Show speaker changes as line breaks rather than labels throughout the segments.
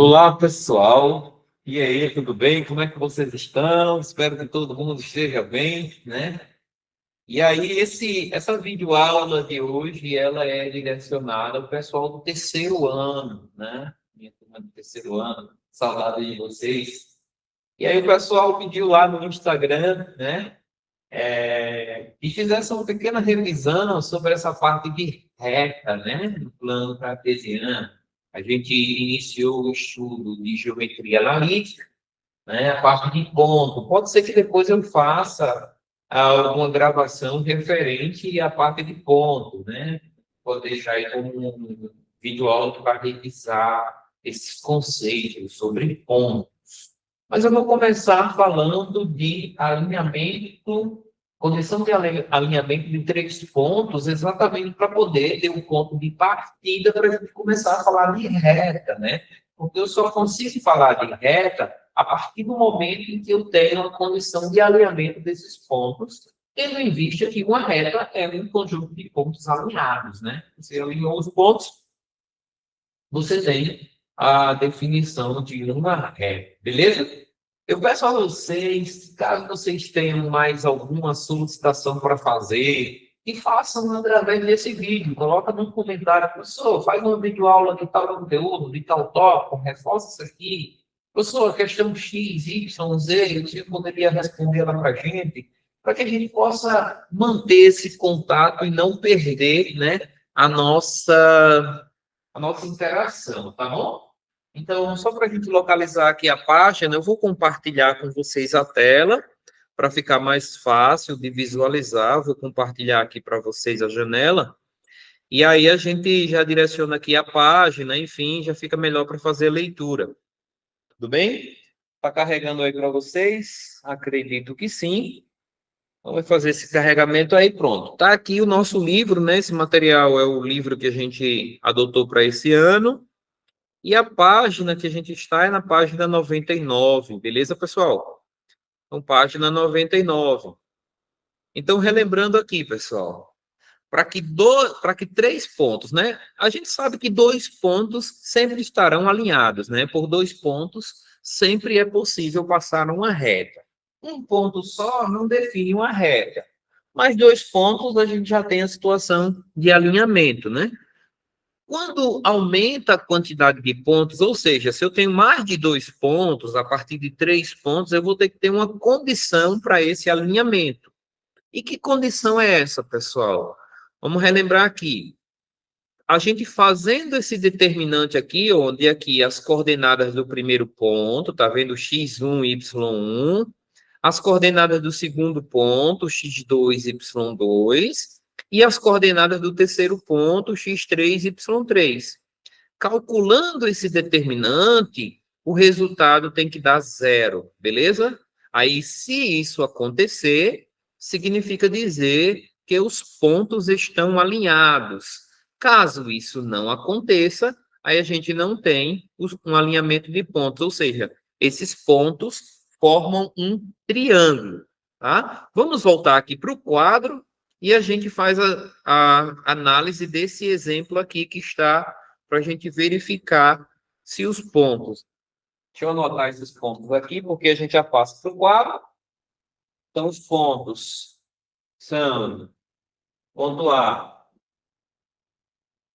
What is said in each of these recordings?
Olá, pessoal. E aí, tudo bem? Como é que vocês estão? Espero que todo mundo esteja bem, né? E aí, essa videoaula de hoje, ela é direcionada ao pessoal do terceiro ano, né? Minha turma do terceiro ano, saudade de vocês. E aí, o pessoal pediu lá no Instagram, né? E fizesse uma pequena revisão sobre essa parte de reta, né? Do plano cartesiano. A gente iniciou o estudo de geometria analítica, né? A parte de ponto. Pode ser que depois eu faça alguma gravação referente à parte de ponto, né? Vou deixar aí como um vídeo aula para revisar esses conceitos sobre ponto. Mas eu vou começar falando de alinhamento, condição de alinhamento de três pontos, exatamente para poder ter um ponto de partida para a gente começar a falar de reta, né? Porque eu só consigo falar de reta a partir do momento em que eu tenho a condição de alinhamento desses pontos, tendo em vista que uma reta é um conjunto de pontos alinhados, né? Você alinhou os pontos, você tem a definição de uma reta, beleza? Eu peço a vocês, caso vocês tenham mais alguma solicitação para fazer, que façam através desse vídeo. Coloca no comentário, professor, faz uma videoaula de tal conteúdo, de tal tópico, reforça isso aqui. Professor, questão X, Y, Z, você poderia responder lá para a gente, para que a gente possa manter esse contato e não perder, né, a nossa interação, tá bom? Então, só para a gente localizar aqui a página, eu vou compartilhar com vocês a tela para ficar mais fácil de visualizar. Vou compartilhar aqui para vocês a janela. E aí a gente já direciona aqui a página, enfim, já fica melhor para fazer a leitura. Tudo bem? Está carregando aí para vocês? Acredito que sim. Então, vai fazer esse carregamento aí, pronto. Está aqui o nosso livro, né? Esse material é o livro que a gente adotou para esse ano. E a página que a gente está é na página 99, beleza, pessoal? Então, página 99. Então, relembrando aqui, pessoal, para que três pontos, né? A gente sabe que dois pontos sempre estarão alinhados, né? Por dois pontos, sempre é possível passar uma reta. Um ponto só não define uma reta, mas dois pontos a gente já tem a situação de alinhamento, né? Quando aumenta a quantidade de pontos, ou seja, se eu tenho mais de dois pontos, a partir de três pontos, eu vou ter que ter uma condição para esse alinhamento. E que condição é essa, pessoal? Vamos relembrar aqui. A gente fazendo esse determinante aqui, onde aqui as coordenadas do primeiro ponto, tá vendo? x1, y1, as coordenadas do segundo ponto, x2, y2, e as coordenadas do terceiro ponto, x3, y3. Calculando esse determinante, o resultado tem que dar zero, beleza? Aí, se isso acontecer, significa dizer que os pontos estão alinhados. Caso isso não aconteça, aí a gente não tem um alinhamento de pontos, ou seja, esses pontos formam um triângulo, tá? Vamos voltar aqui para o quadro e a gente faz a análise desse exemplo aqui que está para a gente verificar se os pontos. Deixa eu anotar esses pontos aqui, porque a gente já passa para o quadro. Então, os pontos são: ponto A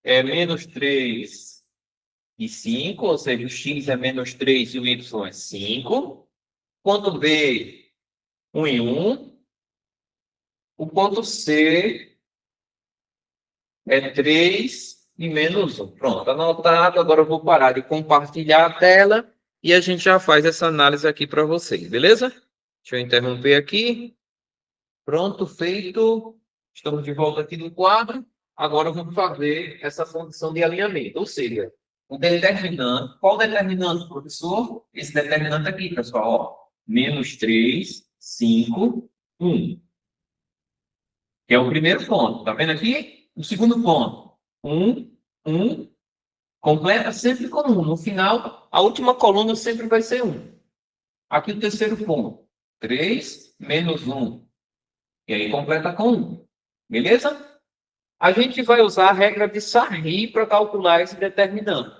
é menos 3 e 5, ou seja, o x é menos 3 e o y é 5. Ponto B, 1 e 1. O ponto C é 3 e menos 1. Pronto, anotado. Agora eu vou parar de compartilhar a tela e a gente já faz essa análise aqui para vocês, beleza? Deixa eu interromper aqui. Pronto, feito. Estamos de volta aqui no quadro. Agora vamos fazer essa função de alinhamento, ou seja, o determinante. Qual determinante, professor? Esse determinante aqui, pessoal. Ó, menos 3, 5, 1. Que é o primeiro ponto. Tá vendo aqui? O segundo ponto. 1, 1. Completa sempre com 1. No final, a última coluna sempre vai ser 1. Aqui o terceiro ponto. 3 menos 1. E aí completa com 1. Beleza? A gente vai usar a regra de Sarri para calcular esse determinante.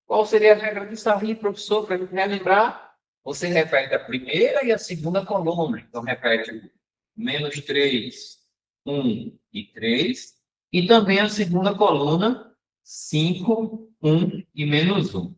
Qual seria a regra de Sarri, professor, para a gente relembrar? Você repete a primeira e a segunda coluna. Então, repete menos 3, 1 e 3. E também a segunda coluna, 5, 1 e menos 1.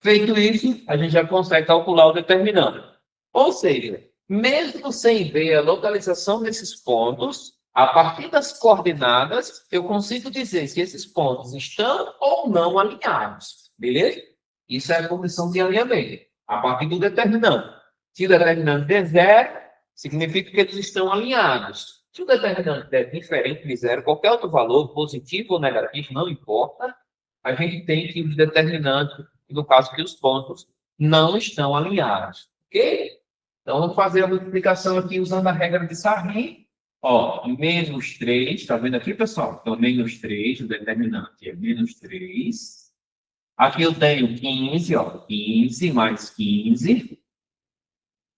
Feito isso, a gente já consegue calcular o determinante. Ou seja, mesmo sem ver a localização desses pontos, a partir das coordenadas, eu consigo dizer se esses pontos estão ou não alinhados. Beleza? Isso é a condição de alinhamento. A partir do determinante. Se o determinante é zero, significa que eles estão alinhados. Se o determinante é diferente de zero, qualquer outro valor, positivo ou negativo, não importa, a gente tem que os determinantes, no caso que os pontos não estão alinhados. Ok? Então, vamos fazer a multiplicação aqui usando a regra de Sarri. Ó, menos 3, está vendo aqui, pessoal? Então, menos 3, o determinante é menos 3. Aqui eu tenho 15, ó, 15 mais 15.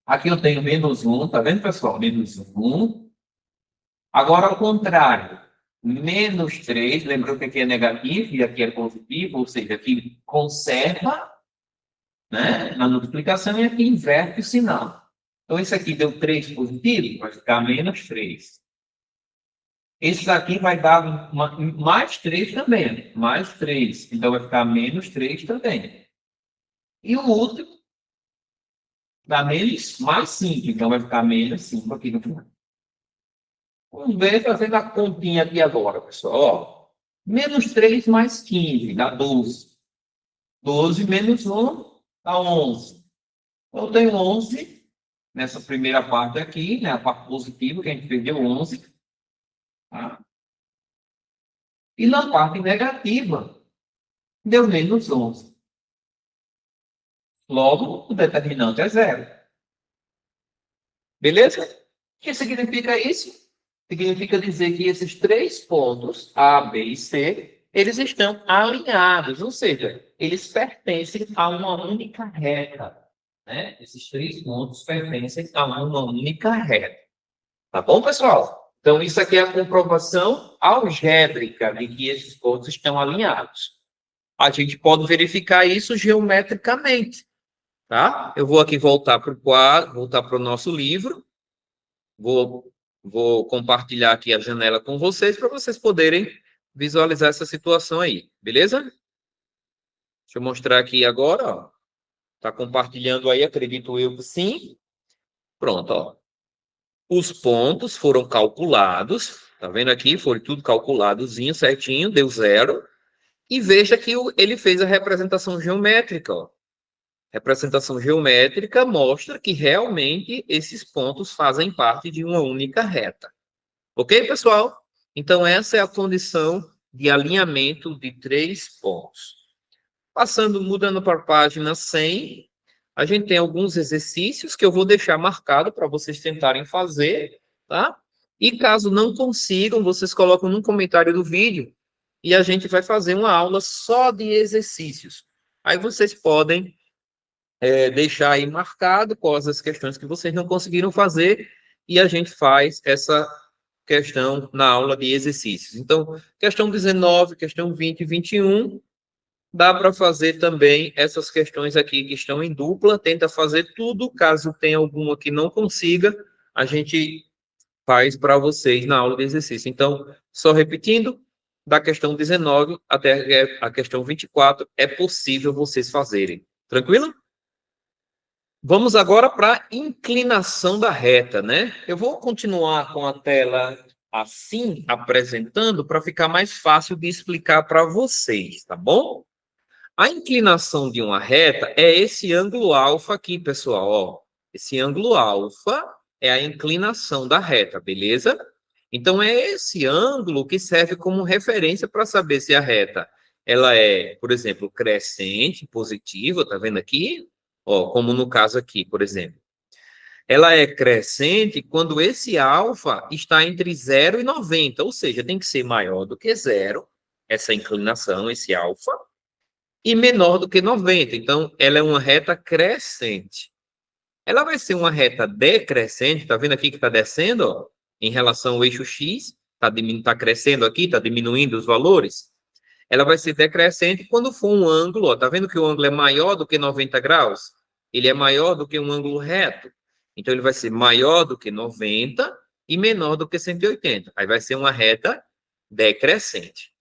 Aqui eu tenho menos 1, tá vendo, pessoal? Menos 1. Agora, ao contrário, menos 3, lembrou que aqui é negativo e aqui é positivo, ou seja, aqui conserva, né, na multiplicação e aqui inverte o sinal. Então, esse aqui deu 3 positivo, vai ficar menos 3. Esse aqui vai dar mais 3 também, mais 3. Então, vai ficar menos 3 também. E o último dá menos mais 5, então vai ficar menos 5 aqui no final. Vamos ver fazendo a continha aqui agora, pessoal. Ó, menos 3 mais 15 dá 12. 12 menos 1 dá 11. Então, eu tenho 11 nessa primeira parte aqui, né, a parte positiva, que a gente perdeu 11. Tá? E na parte negativa, deu menos 11. Logo, o determinante é zero. Beleza? O que significa isso? Significa dizer que esses três pontos, A, B e C, eles estão alinhados, ou seja, eles pertencem a uma única reta. Né? Esses três pontos pertencem a uma única reta. Tá bom, pessoal? Então, isso aqui é a comprovação algébrica de que esses pontos estão alinhados. A gente pode verificar isso geometricamente. Tá? Eu vou aqui voltar para o quadro, voltar para o nosso livro. Vou compartilhar aqui a janela com vocês para vocês poderem visualizar essa situação aí, beleza? Deixa eu mostrar aqui agora, ó. Tá compartilhando aí, acredito eu que sim. Pronto, ó. Os pontos foram calculados, tá vendo aqui? Foi tudo calculadozinho, certinho, deu zero. E veja que ele fez a representação geométrica, ó. Representação geométrica mostra que realmente esses pontos fazem parte de uma única reta. Ok, pessoal? Então, essa é a condição de alinhamento de três pontos. Mudando para a página 100, a gente tem alguns exercícios que eu vou deixar marcado para vocês tentarem fazer, tá? E caso não consigam, vocês colocam no comentário do vídeo e a gente vai fazer uma aula só de exercícios. Aí vocês podem deixar aí marcado quais as questões que vocês não conseguiram fazer e a gente faz essa questão na aula de exercícios. Então, questão 19, questão 20 e 21, dá para fazer também essas questões aqui que estão em dupla, tenta fazer tudo, caso tenha alguma que não consiga, a gente faz para vocês na aula de exercício. Então, só repetindo, da questão 19 até a questão 24, é possível vocês fazerem. Tranquilo? Vamos agora para a inclinação da reta, né? Eu vou continuar com a tela assim, apresentando, para ficar mais fácil de explicar para vocês, tá bom? A inclinação de uma reta é esse ângulo alfa aqui, pessoal, ó. Esse ângulo alfa é a inclinação da reta, beleza? Então, é esse ângulo que serve como referência para saber se a reta ela é, por exemplo, crescente, positiva, tá vendo aqui? Ó, como no caso aqui, por exemplo. Ela é crescente quando esse alfa está entre 0 e 90, ou seja, tem que ser maior do que zero, essa inclinação, esse alfa, e menor do que 90. Então, ela é uma reta crescente. Ela vai ser uma reta decrescente, tá vendo aqui que está descendo, ó, em relação ao eixo X, tá crescendo aqui, está diminuindo os valores. ela vai ser decrescente quando for um ângulo, ó, tá vendo que o ângulo é maior do que 90 graus? Ele é maior do que um ângulo reto. Então, ele vai ser maior do que 90 e menor do que 180. Aí vai ser uma reta decrescente.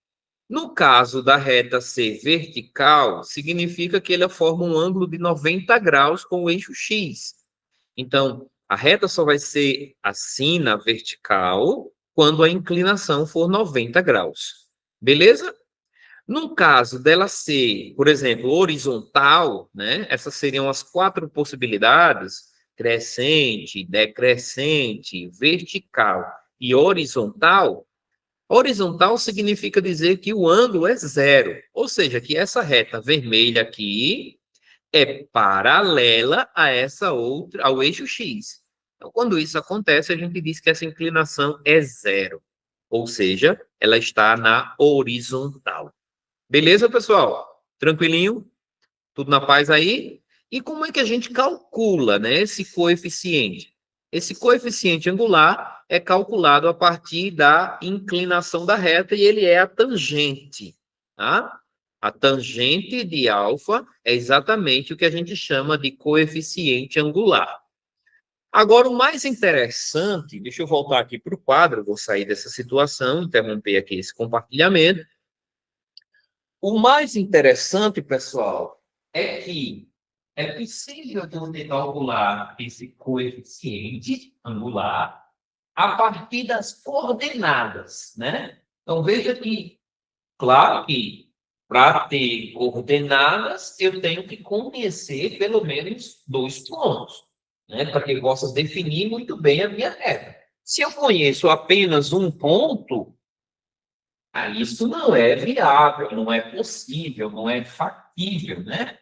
No caso da reta ser vertical, significa que ela forma um ângulo de 90 graus com o eixo X. Então, a reta só vai ser assim na vertical quando a inclinação for 90 graus. Beleza? No caso dela ser, por exemplo, horizontal, né? Essas seriam as quatro possibilidades: crescente, decrescente, vertical e horizontal. Horizontal significa dizer que o ângulo é zero, ou seja, que essa reta vermelha aqui é paralela a essa outra, ao eixo X. Então, quando isso acontece, a gente diz que essa inclinação é zero, ou seja, ela está na horizontal. Beleza, pessoal? Tranquilinho? Tudo na paz aí? E como é que a gente calcula, né, esse coeficiente? Esse coeficiente angular é calculado a partir da inclinação da reta e ele é a tangente, tá? A tangente de alfa é exatamente o que a gente chama de coeficiente angular. Agora, o mais interessante, deixa eu voltar aqui para o quadro, vou sair dessa situação, interromper aqui esse compartilhamento. O mais interessante, pessoal, é que é possível você calcular esse coeficiente angular a partir das coordenadas, né? Então, veja que, claro que para ter coordenadas, eu tenho que conhecer pelo menos dois pontos, né? Para que eu possa definir muito bem a minha reta. Se eu conheço apenas um ponto, aí isso não é viável, não é possível, não é factível, né?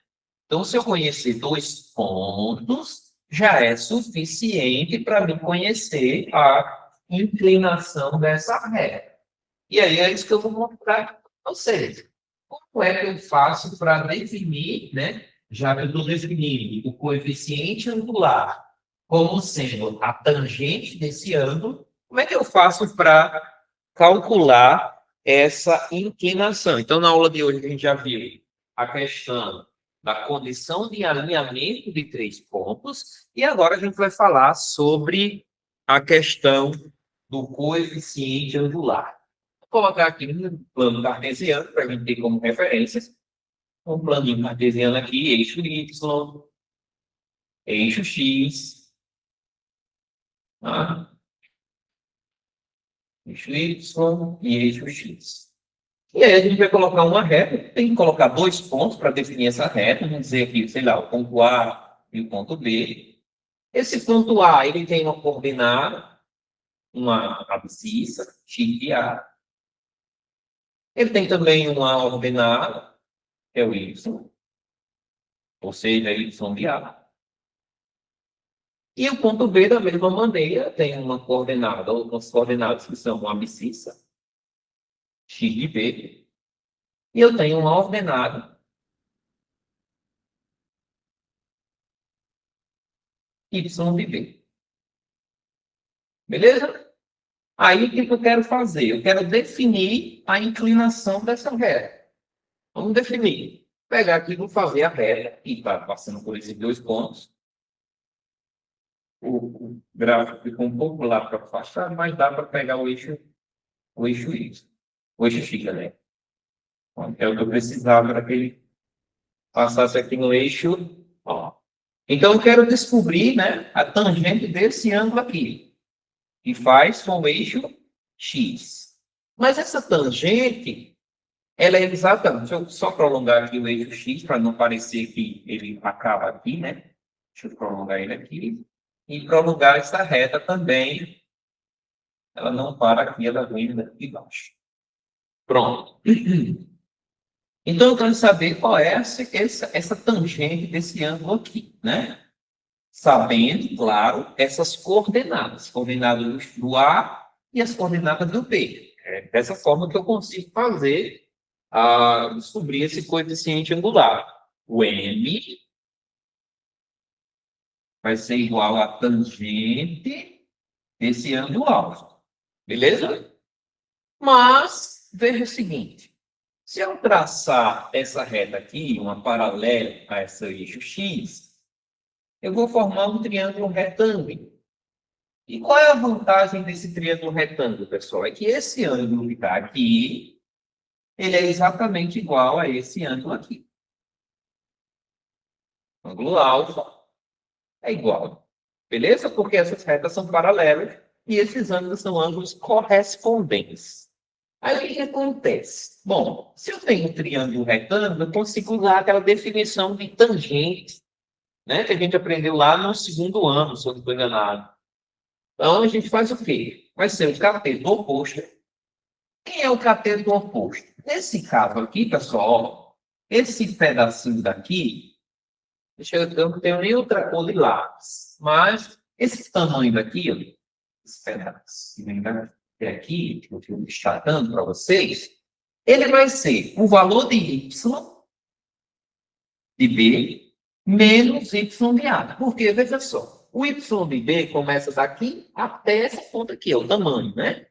Então, se eu conhecer dois pontos, já é suficiente para me conhecer a inclinação dessa reta. E aí é isso que eu vou mostrar para vocês. Como é que eu faço para definir, né? Já que eu estou definindo o coeficiente angular como sendo a tangente desse ângulo, como é que eu faço para calcular essa inclinação? Então, na aula de hoje, a gente já viu a questão da condição de alinhamento de três pontos, e agora a gente vai falar sobre a questão do coeficiente angular. Vou colocar aqui um plano cartesiano para a gente ter como referências. Um planinho cartesiano aqui, eixo Y, eixo X, tá? Eixo Y e eixo X. E aí a gente vai colocar uma reta, tem que colocar dois pontos para definir essa reta, vamos dizer aqui, sei lá, o ponto A e o ponto B. Esse ponto A, ele tem uma coordenada, uma abscissa, x de A. Ele tem também uma ordenada, que é o y, ou seja, y de A. E o ponto B, da mesma maneira, tem uma coordenada, outras coordenadas que são uma abscissa, x de B, e eu tenho uma ordenada, y de B. Beleza? Aí, o que eu quero fazer? Eu quero definir a inclinação dessa reta. Vamos definir. Pegar aqui, vou fazer a reta, e está passando por esses dois pontos. O gráfico ficou um pouco lá para afastar, mas dá para pegar o eixo Y. O eixo X, né? É o que eu precisava para que ele passasse aqui no eixo. Ó. Então, eu quero descobrir, né, a tangente desse ângulo aqui, que faz com o eixo X. Mas essa tangente, ela é exatamente... Deixa eu só prolongar aqui o eixo X, para não parecer que ele acaba aqui, né? Deixa eu prolongar ele aqui. E prolongar essa reta também. Ela não para aqui, ela vem daqui embaixo. Pronto. Então, eu quero saber qual é essa tangente desse ângulo aqui, né? Sabendo, claro, essas coordenadas. Coordenadas do A e as coordenadas do B. É dessa forma que eu consigo fazer, descobrir esse coeficiente angular. O M vai ser igual a tangente desse ângulo alto. Beleza? Mas, veja o seguinte. Se eu traçar essa reta aqui, uma paralela a esse eixo X, eu vou formar um triângulo retângulo. E qual é a vantagem desse triângulo retângulo, pessoal? É que esse ângulo que está aqui, ele é exatamente igual a esse ângulo aqui. O ângulo alfa é igual. Beleza? Porque essas retas são paralelas e esses ângulos são ângulos correspondentes. Aí o que acontece? Bom, se eu tenho um triângulo retângulo, eu consigo usar aquela definição de tangente, né? Que a gente aprendeu lá no segundo ano, se eu não estou enganado. Então, a gente faz o quê? Vai ser o cateto oposto. Quem é o cateto oposto? Nesse caso aqui, pessoal, esse pedacinho daqui, eu não tenho nem outra cor de lápis, mas esse tamanho daqui, ó, esse pedaço que aqui, que eu estou destacando para vocês, ele vai ser o valor de y de b menos y de a. Porque, veja só, o y de b começa daqui até essa ponta aqui, é o tamanho, né?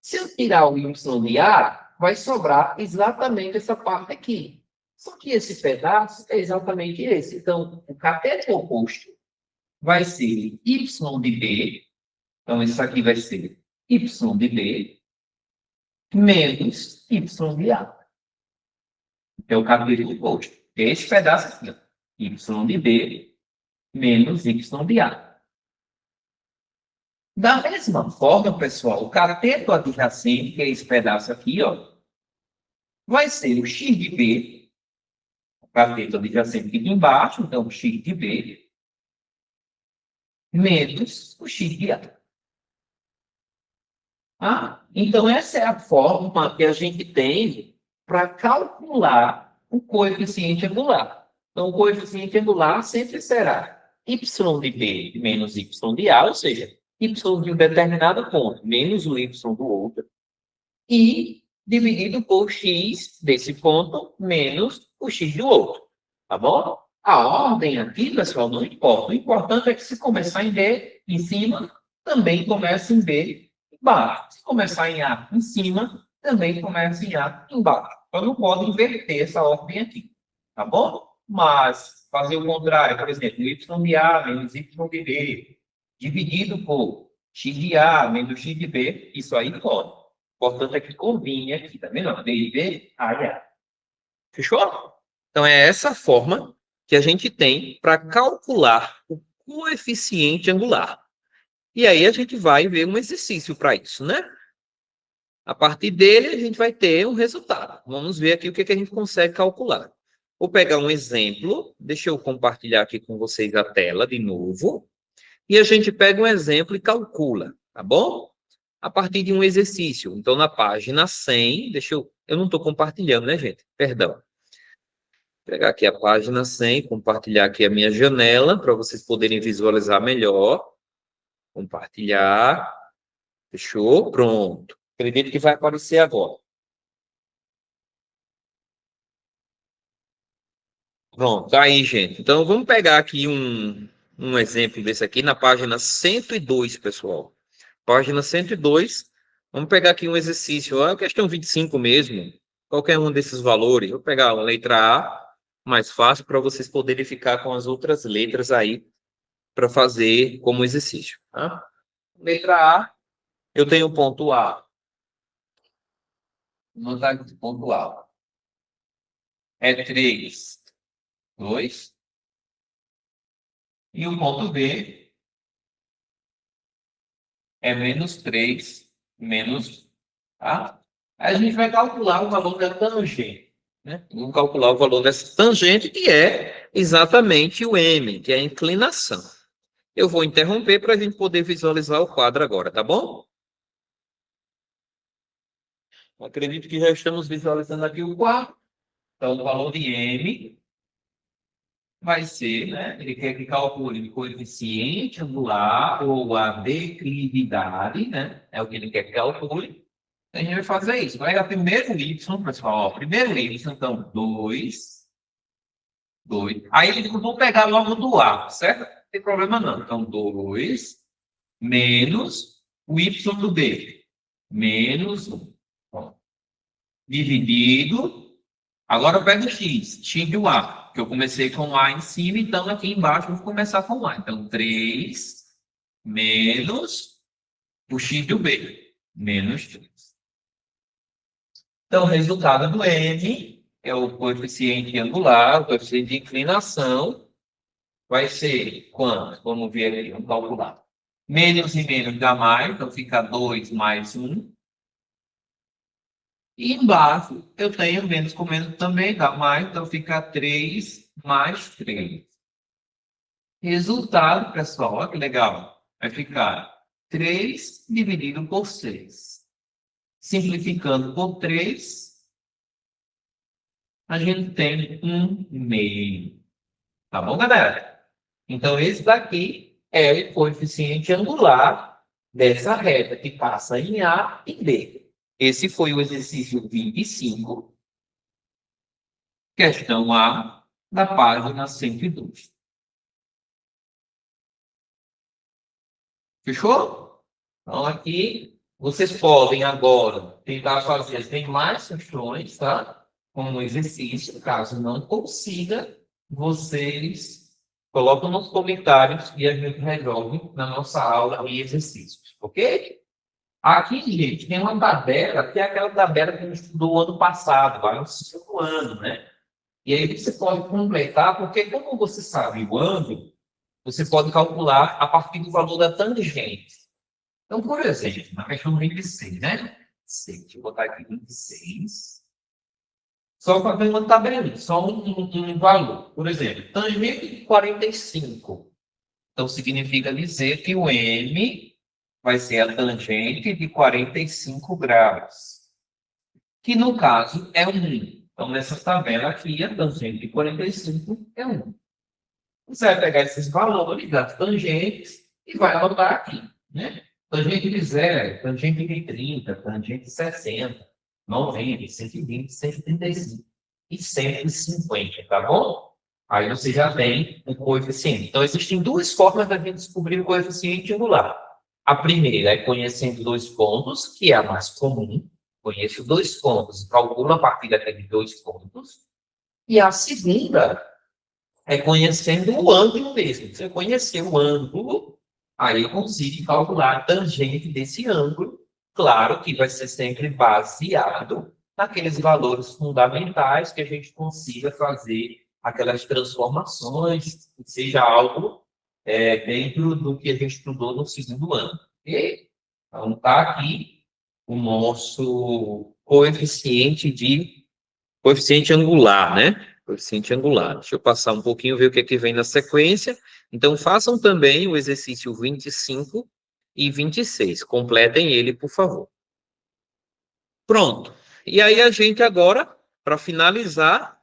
Se eu tirar o y de a, vai sobrar exatamente essa parte aqui. Só que esse pedaço é exatamente esse. Então, o cateto oposto vai ser y de b. Então, isso aqui vai ser y de b menos y de a. É o cateto oposto. Esse pedaço aqui, ó. Y de b menos y de a. Da mesma forma, pessoal, o cateto adjacente, que é esse pedaço aqui, ó, vai ser o x de b, o cateto adjacente aqui embaixo, então o x de b, menos o x de a. Então essa é a forma que a gente tem para calcular o coeficiente angular. Então, o coeficiente angular sempre será y de b menos y de a, ou seja, y de um determinado ponto menos o y do outro, e dividido por x desse ponto menos o x do outro. Tá bom? A ordem aqui, pessoal, não importa. O importante é que se começar em B em cima, também começa em B embaixo. Se começar em A em cima, também começa em A embaixo. Então, não pode inverter essa ordem aqui. Tá bom? Mas fazer o contrário, por exemplo, y de A menos y de B, dividido por x de A menos x de B, isso aí pode. O importante é que combine aqui, tá vendo? D e B, A e A. Fechou? Então, é essa forma que a gente tem para calcular o coeficiente angular. E aí a gente vai ver um exercício para isso, né? A partir dele, a gente vai ter um resultado. Vamos ver aqui o que a gente consegue calcular. Vou pegar um exemplo, deixa eu compartilhar aqui com vocês a tela de novo. E a gente pega um exemplo e calcula, tá bom? A partir de um exercício. Então, na página 100, eu não estou compartilhando, né, gente? Perdão. Vou pegar aqui a página 100, compartilhar aqui a minha janela, para vocês poderem visualizar melhor. Compartilhar. Fechou? Pronto. Acredito que vai aparecer agora. Pronto, tá aí, gente. Então, vamos pegar aqui um exemplo desse aqui na página 102, pessoal. Página 102. Vamos pegar aqui um exercício, a questão 25 mesmo. Qualquer um desses valores. Vou pegar a letra A, mais fácil, para vocês poderem ficar com as outras letras aí para fazer como exercício. Tá? Letra A, eu tenho o ponto A. Vou botar aqui o ponto A. É 3, 2. E o ponto B é menos 3, menos A. Aí a gente vai calcular o valor da tangente. Né? Vamos calcular o valor dessa tangente, que é exatamente o M, que é a inclinação. Eu vou interromper para a gente poder visualizar o quadro agora, tá bom? Acredito que já estamos visualizando aqui o quadro. Então, o valor de M vai ser, né? Ele quer que calcule o coeficiente angular ou a declividade, né? É o que ele quer que calcule. A gente vai fazer isso. Vai dar primeiro y, pessoal. Ó, primeiro y, então, 2. 2. Aí eu vou pegar logo do A, certo? Não tem problema não. Então, 2 menos o y do B. Menos 1. Dividido Agora eu pego x do A, que eu comecei com A em cima, então aqui embaixo eu vou começar com A. Então, 3 menos o x do B, menos 3. Então, o resultado do M é o coeficiente angular, o coeficiente de inclinação, vai ser quanto? Vamos ver aqui, vamos calcular. Menos e menos dá mais, então fica 2 mais 1. E embaixo eu tenho menos com menos também, dá mais, então fica 3 mais 3. Resultado, pessoal, olha que legal. Vai ficar 3 dividido por 6. Simplificando por 3, a gente tem 1/2. Tá bom, galera? Então, esse daqui é o coeficiente angular dessa reta que passa em A e B. Esse foi o exercício 25, questão A, da página 102. Fechou? Então, aqui, vocês podem agora tentar fazer. Tem mais questões, tá? Como exercício. Caso não consiga, vocês colocam nos comentários e a gente resolve na nossa aula de exercícios, ok? Aqui, gente, tem uma tabela, que é aquela tabela que a gente estudou ano passado, lá no 5º ano, né? E aí você pode completar, porque como você sabe o ângulo, você pode calcular a partir do valor da tangente. Então, por exemplo, na questão 26, né? Deixa eu botar aqui 26. Só para ver uma tabelinha, só um valor. Por exemplo, tangente de 45. Então, significa dizer que o M vai ser a tangente de 45 graus. Que, no caso, é 1. Então, nessa tabela aqui, a tangente de 45 é 1. Você vai pegar esses valores das tangentes e vai anotar aqui, né? Tangente de 0, tangente de 30, tangente de 60, 90, 120, 135 e 150, tá bom? Aí você já tem o coeficiente. Então, existem duas formas da gente descobrir o coeficiente angular. A primeira é conhecendo dois pontos, que é a mais comum. Conheço dois pontos e calculo a partir daqueles dois pontos. E a segunda é conhecendo o ângulo mesmo. Se eu conhecer o ângulo, aí eu consigo calcular a tangente desse ângulo. Claro que vai ser sempre baseado naqueles valores fundamentais que a gente consiga fazer aquelas transformações, seja algo dentro do que a gente estudou no 2º ano. Okay? Então, está aqui o nosso coeficiente angular, né? Coeficiente angular. Deixa eu passar um pouquinho, ver o que é que vem na sequência. Então, façam também o exercício 25 e 26. Completem ele, por favor. Pronto. E aí, a gente agora, para finalizar,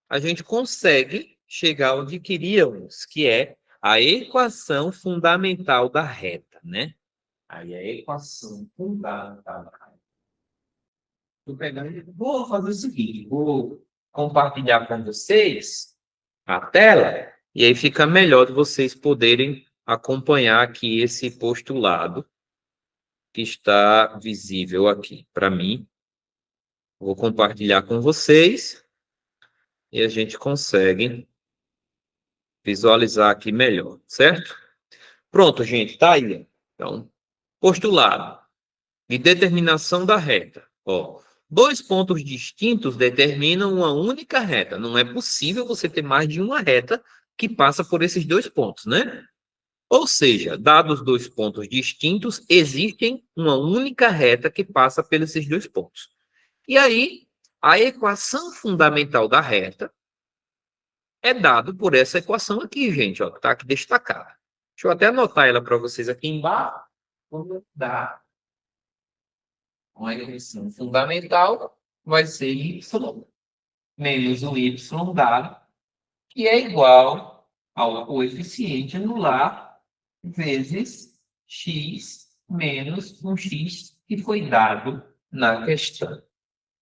a gente consegue chegar onde queríamos, que é a equação fundamental da reta, né? Aí, a equação fundamental da reta. Vou fazer o seguinte, vou compartilhar com vocês a tela, e aí fica melhor de vocês poderem acompanhar aqui esse postulado que está visível aqui para mim. Vou compartilhar com vocês e a gente consegue visualizar aqui melhor, certo? Pronto, gente, tá aí. Então, postulado de determinação da reta. Ó, dois pontos distintos determinam uma única reta. Não é possível você ter mais de uma reta que passa por esses dois pontos, né? Ou seja, dados dois pontos distintos, existem uma única reta que passa pelos esses dois pontos. E aí, a equação fundamental da reta é dado por essa equação aqui, gente, ó, que está aqui destacada. Deixa eu até anotar ela para vocês aqui embaixo. Vamos dar uma equação fundamental, vai ser y menos o y dado, que é igual ao coeficiente anular vezes x menos um x que foi dado na questão.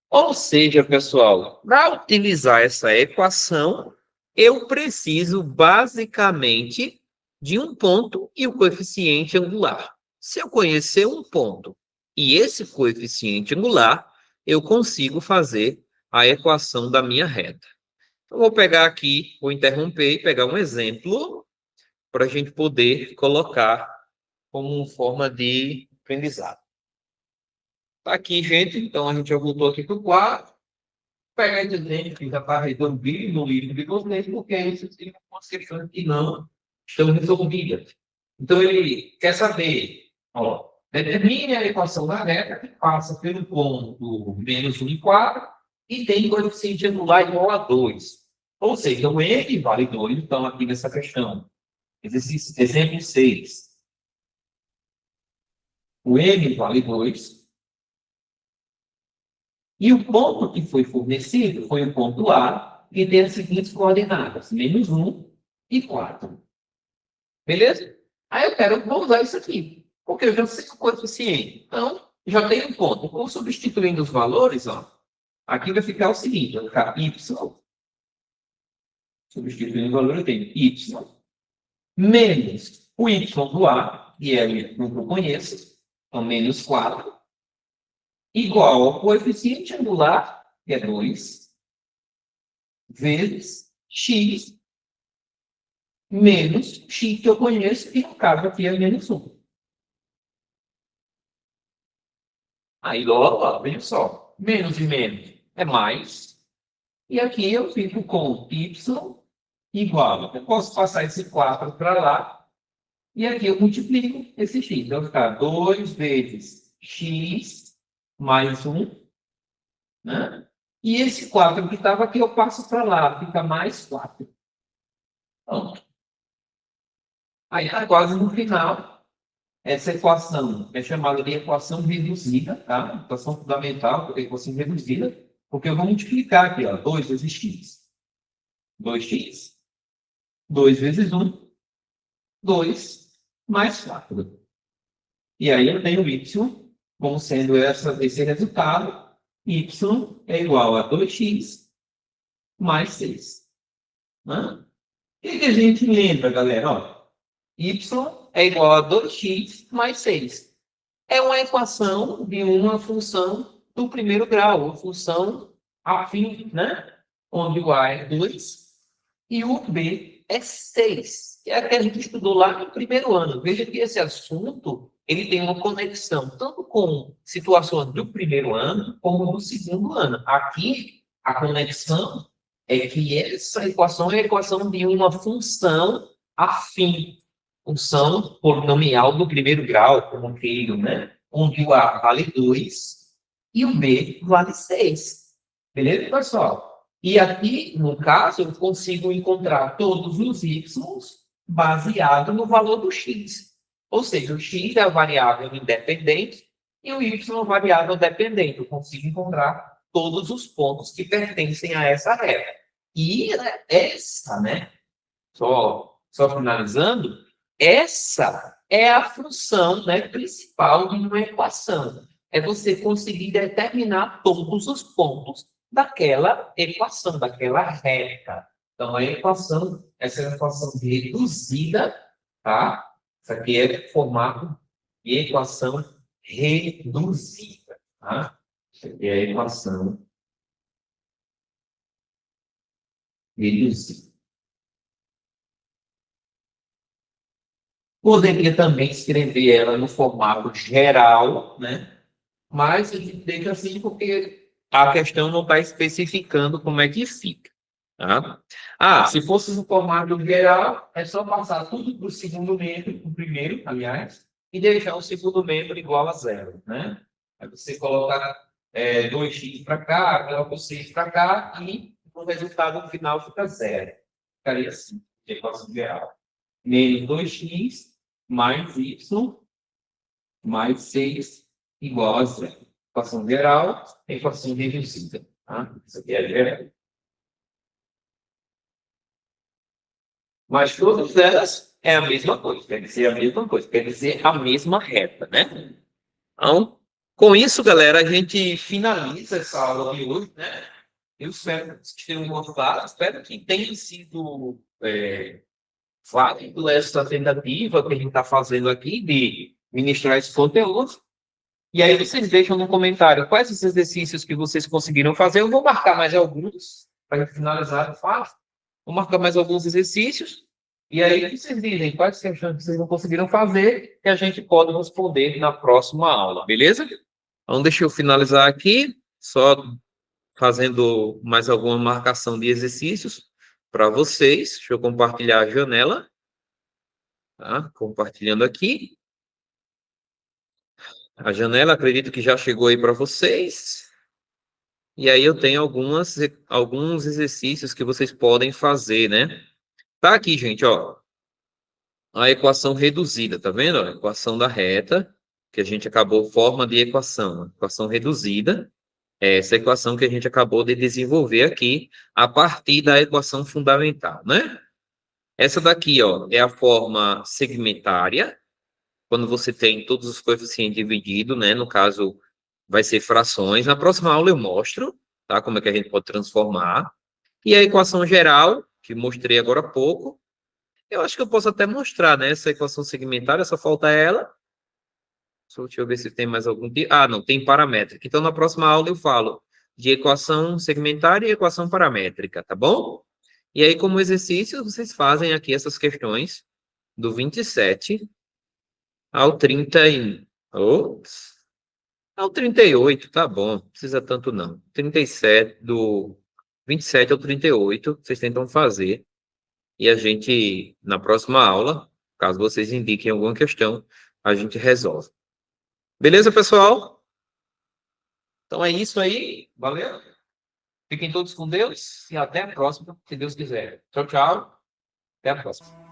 Ou seja, pessoal, para utilizar essa equação, eu preciso basicamente de um ponto e o coeficiente angular. Se eu conhecer um ponto e esse coeficiente angular, eu consigo fazer a equação da minha reta. Eu vou pegar aqui, vou interromper e pegar um exemplo para a gente poder colocar como forma de aprendizado. Tá aqui, gente. Então, a gente já voltou aqui para o quadro. Pegar esse exemplo que já está resolvido no livro de vocês, porque isso tem algumas questões que não estão resolvidas. Então, ele quer saber, ó, determine a equação da reta que passa pelo ponto menos 1 e 4 e tem coeficiente anular igual a 2. Ou seja, o m vale 2, então, aqui nessa questão. Exercício, exemplo 6. O m vale 2. E o ponto que foi fornecido foi o ponto A, que tem as seguintes coordenadas, menos 1 e 4. Beleza? Aí eu quero, vou usar isso aqui, porque eu já sei o coeficiente. Então, já tenho um ponto. Vou substituindo os valores, ó, aqui vai ficar o seguinte, vai ficar y, substituindo o valor, eu tenho y, menos o y do A, que é o y que eu conheço, então menos 4, igual ao coeficiente angular, que é 2, vezes x menos x que eu conheço, que no caso aqui é menos 1. Aí logo, ó, veja só, menos e menos é mais, e aqui eu fico com y igual, eu posso passar esse 4 para lá, e aqui eu multiplico esse x, então vai ficar 2 vezes x mais 1, né? E esse 4 que estava aqui, eu passo para lá, fica mais 4. Pronto. Aí está quase no final. Essa equação é chamada de equação reduzida, tá? Equação fundamental, equação reduzida, porque eu vou multiplicar aqui, ó, 2 vezes x. 2x. 2 vezes 1. 2 mais 4. E aí eu tenho y como sendo esse resultado. Y é igual a 2x mais 6. Né? O que a gente lembra, galera? Ó, y é igual a 2x mais 6. É uma equação de uma função do primeiro grau, uma função afim, né? Onde o A é 2 e o B é 6. Que é a que a gente estudou lá no primeiro ano. Veja que esse assunto ele tem uma conexão tanto com situações do primeiro ano como do segundo ano. Aqui, a conexão é que essa equação é a equação de uma função afim, função polinomial do primeiro grau, como que, né? Onde o A vale 2 e o B vale 6. Beleza, pessoal? E aqui, no caso, eu consigo encontrar todos os y baseado no valor do x. Ou seja, o x é a variável independente e o y é a variável dependente. Eu consigo encontrar todos os pontos que pertencem a essa reta. E essa, né? Só finalizando, essa é a função, né, principal de uma equação. É você conseguir determinar todos os pontos daquela equação, daquela reta. Então, essa é a equação reduzida, tá? Isso aqui é formato de equação reduzida, tá? Isso aqui é a equação reduzida. Poderia também escrever ela no formato geral, né? Mas a gente deixa assim porque a questão não está especificando como é que fica. Tá? Se fosse no formato geral, é só passar tudo para o segundo membro, o primeiro, aliás, e deixar o segundo membro igual a 0. Né? Aí você coloca 2x para cá, coloca 6 para cá e o resultado final fica 0. Ficaria assim, equação geral. Menos 2x mais y mais 6 igual a 0. Equação geral, equação reduzida. Tá? Isso aqui é geral. Mas todas elas é a mesma coisa, quer dizer a mesma coisa, quer dizer a mesma reta, né? Então, com isso, galera, a gente finaliza essa aula de hoje, né? Eu espero que tenham gostado, espero que tenha sido válido essa tentativa que a gente está fazendo aqui de ministrar esse conteúdo. E aí vocês deixam no comentário quais os exercícios que vocês conseguiram fazer. Eu vou marcar mais alguns para finalizar, fácil. Vou marcar mais alguns exercícios. E aí vocês dizem quais questões que vocês não conseguiram fazer que a gente pode responder na próxima aula, beleza? Então deixa eu finalizar aqui, só fazendo mais alguma marcação de exercícios para vocês. Deixa eu compartilhar a janela. Tá? Compartilhando aqui. A janela, acredito que já chegou aí para vocês. E aí eu tenho alguns exercícios que vocês podem fazer, né? Tá aqui, gente, ó. A equação reduzida, tá vendo? A equação da reta, que a gente acabou, forma de equação. A equação reduzida é essa equação que a gente acabou de desenvolver aqui a partir da equação fundamental, né? Essa daqui, ó, é a forma segmentária, quando você tem todos os coeficientes divididos, né? No caso, vai ser frações. Na próxima aula eu mostro, tá? Como é que a gente pode transformar. E a equação geral, que mostrei agora há pouco, eu acho que eu posso até mostrar, né? Essa equação segmentária, só falta ela. Deixa eu ver se tem mais algum tipo. Ah, não, tem paramétrica. Então, na próxima aula eu falo de equação segmentária e equação paramétrica, tá bom? E aí, como exercício, vocês fazem aqui essas questões do 27 ao 30 Ops, ao 38, tá bom, não precisa tanto não. 37, do 27 ao 38, vocês tentam fazer. E a gente, na próxima aula, caso vocês indiquem alguma questão, a gente resolve. Beleza, pessoal? Então é isso aí. Valeu. Fiquem todos com Deus e até a próxima, se Deus quiser. Tchau, tchau. Até a próxima.